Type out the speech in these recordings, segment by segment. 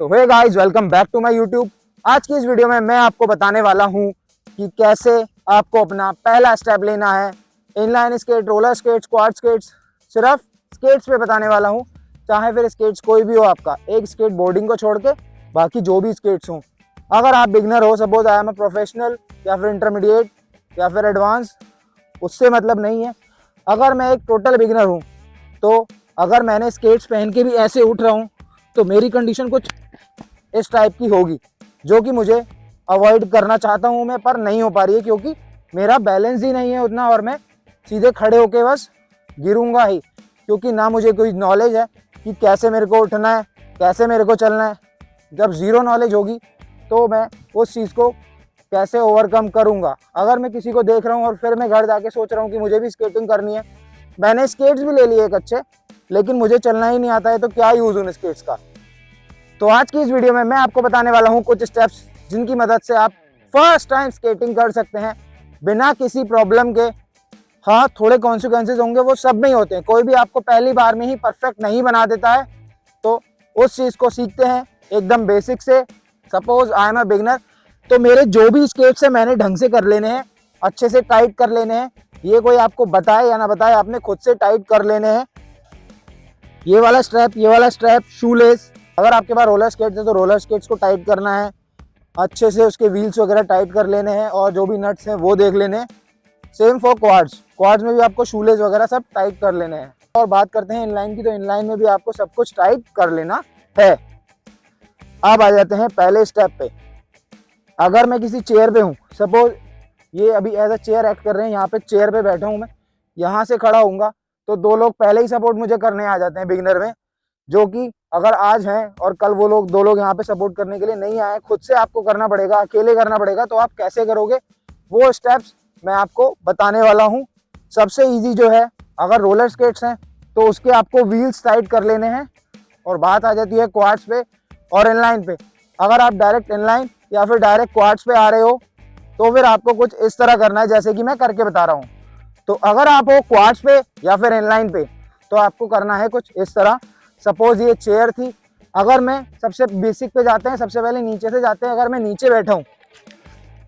तो hey guys, welcome back to my YouTube. आज की इस वीडियो में मैं आपको बताने वाला हूं कि कैसे आपको अपना पहला स्टेप लेना है। Inline skate, roller skates, quad skates, सिर्फ स्केट्स पे बताने वाला हूं। चाहे फिर स्केट्स कोई भी हो आपका, एक स्केट बोर्डिंग को छोड़ के बाकी जो भी स्केट्स हों। अगर आप बिगनर हो, suppose I am a professional या फिर इंटरमीडिएट या फिर एडवांस, उससे मतलब नहीं है। अगर मैं एक टोटल बिगनर हूँ तो अगर मैंने स्केट्स पहन के भी ऐसे उठ रहा हूँ तो मेरी कंडीशन कुछ इस टाइप की होगी, जो कि मुझे अवॉइड करना चाहता हूँ मैं, पर नहीं हो पा रही है क्योंकि मेरा बैलेंस ही नहीं है उतना और मैं सीधे खड़े होके बस गिरूंगा ही, क्योंकि ना मुझे कोई नॉलेज है कि कैसे मेरे को उठना है, कैसे मेरे को चलना है। जब ज़ीरो नॉलेज होगी तो मैं उस चीज़ को कैसे ओवरकम करूँगा। अगर मैं किसी को देख रहा हूँ और फिर मैं घर जाके सोच रहा हूँ कि मुझे भी स्केटिंग करनी है, मैंने स्केट्स भी ले लिए एक अच्छे, लेकिन मुझे चलना ही नहीं आता है, तो क्या यूज़ उन स्केट्स का। तो आज की इस वीडियो में मैं आपको बताने वाला हूँ कुछ स्टेप्स जिनकी मदद से आप फर्स्ट टाइम स्केटिंग कर सकते हैं बिना किसी प्रॉब्लम के। हाँ, थोड़े कॉन्सिक्वेंसेज होंगे, वो सब में ही होते हैं। कोई भी आपको पहली बार में ही परफेक्ट नहीं बना देता है, तो उस चीज़ को सीखते हैं एकदम बेसिक से। Suppose I am a beginner, तो मेरे जो भी स्केट्स है मैंने ढंग से कर लेने हैं, अच्छे से टाइट कर लेने हैं। ये कोई आपको बताए या ना बताए, आपने खुद से टाइट कर लेने हैं। ये वाला स्ट्रैप, शू लेस। अगर आपके पास रोलर स्केट्स है तो रोलर स्केट्स को टाइट करना है अच्छे से, उसके व्हील्स वगैरह टाइट कर लेने हैं और जो भी नट्स हैं वो देख लेने हैं। सेम फॉर क्वाड्स में भी आपको शू लेस वगैरह सब टाइट कर लेने हैं। और बात करते हैं इनलाइन की, तो इनलाइन में भी आपको सब कुछ टाइट कर लेना है। अब आ जाते हैं पहले स्टेप पे। अगर मैं किसी चेयर पे हूँ, सपोज ये अभी एज अ चेयर एक्ट कर रहे हैं, यहाँ पे चेयर पे बैठा हूँ मैं, यहाँ से खड़ा होऊंगा तो दो लोग पहले ही सपोर्ट मुझे करने आ जाते हैं बिगिनर में, जो कि अगर आज हैं और कल वो लोग दो लोग यहाँ पे सपोर्ट करने के लिए नहीं आए, खुद से आपको करना पड़ेगा, अकेले करना पड़ेगा। तो आप कैसे करोगे वो स्टेप्स मैं आपको बताने वाला हूँ। सबसे ईजी जो है, अगर रोलर स्केट्स हैं तो उसके आपको व्हील्स टाइट कर लेने हैं। और बात आ जाती है क्वाड्स पे और इनलाइन पे। अगर आप डायरेक्ट इनलाइन या फिर डायरेक्ट क्वाड्स पे आ रहे हो तो फिर आपको कुछ इस तरह करना है जैसे कि मैं करके बता रहा हूँ। तो अगर आप हो क्वाड्स पे या फिर इनलाइन पे तो आपको करना है कुछ इस तरह। सपोज ये चेयर थी, अगर मैं सबसे बेसिक पे जाते हैं, सबसे पहले नीचे से जाते हैं। अगर मैं नीचे बैठा हूँ,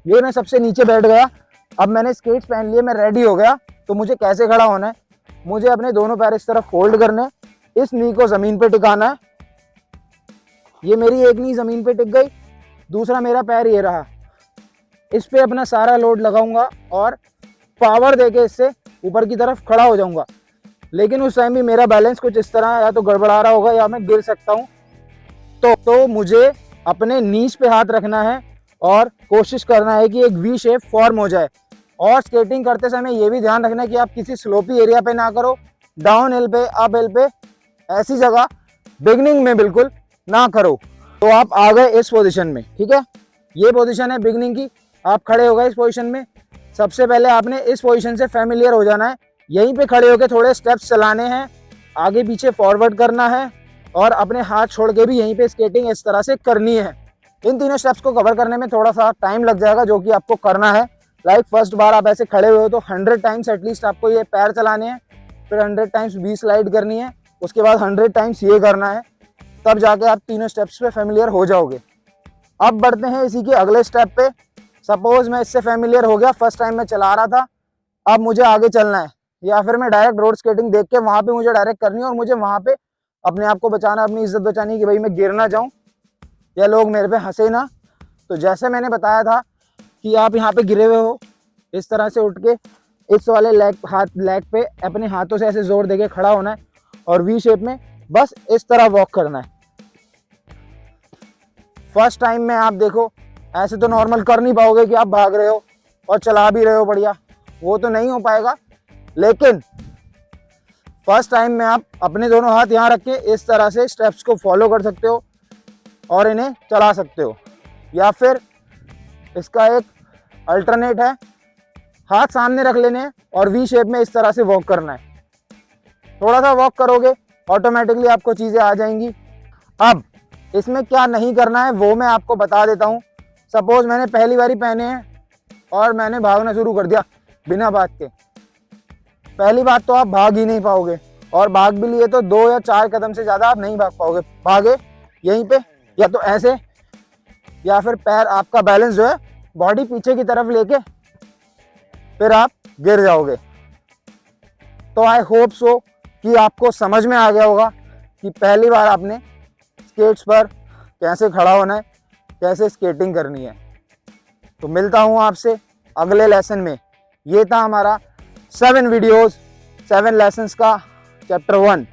ये मैं सबसे नीचे बैठ गया, अब मैंने स्केट्स पहन लिए, मैं रेडी हो गया, तो मुझे कैसे खड़ा होना है। मुझे अपने दोनों पैर इस तरफ फोल्ड करने, इस नी को जमीन पे टिकाना है। ये मेरी एक नी जमीन पे टिक गई, दूसरा मेरा पैर ये रहा, इस पे अपना सारा लोड लगाऊंगा और पावर देके इससे ऊपर की तरफ खड़ा हो जाऊंगा। लेकिन उस टाइम भी मेरा बैलेंस कुछ इस तरह या तो गड़बड़ा रहा होगा या मैं गिर सकता हूँ। तो मुझे अपने नीज पे हाथ रखना है और कोशिश करना है कि एक वी शेप फॉर्म हो जाए। और स्केटिंग करते समय ये भी ध्यान रखना है कि आप किसी स्लोपी एरिया पे ना करो, डाउन हिल पे, अप हिल पे, ऐसी जगह बिगनिंग में बिल्कुल ना करो। तो आप आ गए इस पोजीशन में, ठीक है, ये पोजीशन है बिगनिंग की। आप खड़े हो गए इस पोजीशन में। सबसे पहले आपने इस पोजीशन से फैमिलियर हो जाना है। यहीं पे खड़े होकर थोड़े स्टेप्स चलाने हैं, आगे पीछे फॉरवर्ड करना है और अपने हाथ छोड़ के भी यहीं पे स्केटिंग इस तरह से करनी है। इन तीनों स्टेप्स को कवर करने में थोड़ा सा टाइम लग जाएगा, जो कि आपको करना है। लाइक फर्स्ट बार आप ऐसे खड़े हुए हो तो 100 टाइम्स एटलीस्ट आपको ये पैर चलाने हैं, फिर 100 टाइम्स वी स्लाइड करनी है, उसके बाद 100 टाइम्स ये करना है, तब जाके आप तीनों स्टेप्स पे फैमिलियर हो जाओगे। अब बढ़ते हैं इसी के अगले स्टेप पे। सपोज मैं इससे फैमिलियर हो गया, फर्स्ट टाइम मैं चला रहा था, अब मुझे आगे चलना है, या फिर मैं डायरेक्ट रोड स्केटिंग देख के वहां पे मुझे डायरेक्ट करनी है और मुझे वहां पे अपने आप को बचाना, अपनी इज्जत बचानी कि भाई मैं गिर ना जाऊं या लोग मेरे पे हंसे ना। तो जैसे मैंने बताया था कि आप यहाँ पे गिरे हुए हो, इस तरह से उठ के इस वाले लेग पे अपने हाथों से ऐसे जोर देके खड़ा होना है और वी शेप में बस इस तरह वॉक करना है। फर्स्ट टाइम में आप देखो ऐसे तो नॉर्मल कर नहीं पाओगे कि आप भाग रहे हो और चला भी रहे हो बढ़िया, वो तो नहीं हो पाएगा। लेकिन फर्स्ट टाइम में आप अपने दोनों हाथ यहाँ रख के इस तरह से स्टेप्स को फॉलो कर सकते हो और इन्हें चला सकते हो। या फिर इसका एक अल्टरनेट है, हाथ सामने रख लेने हैं और वी शेप में इस तरह से वॉक करना है। थोड़ा सा वॉक करोगे ऑटोमेटिकली आपको चीज़ें आ जाएंगी। अब इसमें क्या नहीं करना है वो मैं आपको बता देता हूँ। सपोज मैंने पहली बारी पहने हैं और मैंने भागना शुरू कर दिया बिना बात के। पहली बात तो आप भाग ही नहीं पाओगे, और भाग भी लिए तो 2 या 4 कदम से ज़्यादा आप नहीं भाग पाओगे। भागे यहीं पे या तो ऐसे, या फिर पैर आपका बैलेंस जो है बॉडी पीछे की तरफ लेके फिर आप गिर जाओगे। तो आई होप सो कि आपको समझ में आ गया होगा कि पहली बार आपने स्केट्स पर कैसे खड़ा होना है, कैसे स्केटिंग करनी है। तो मिलता हूँ आपसे अगले लेसन में। ये था हमारा 7 वीडियोस 7 लेसन्स का चैप्टर 1।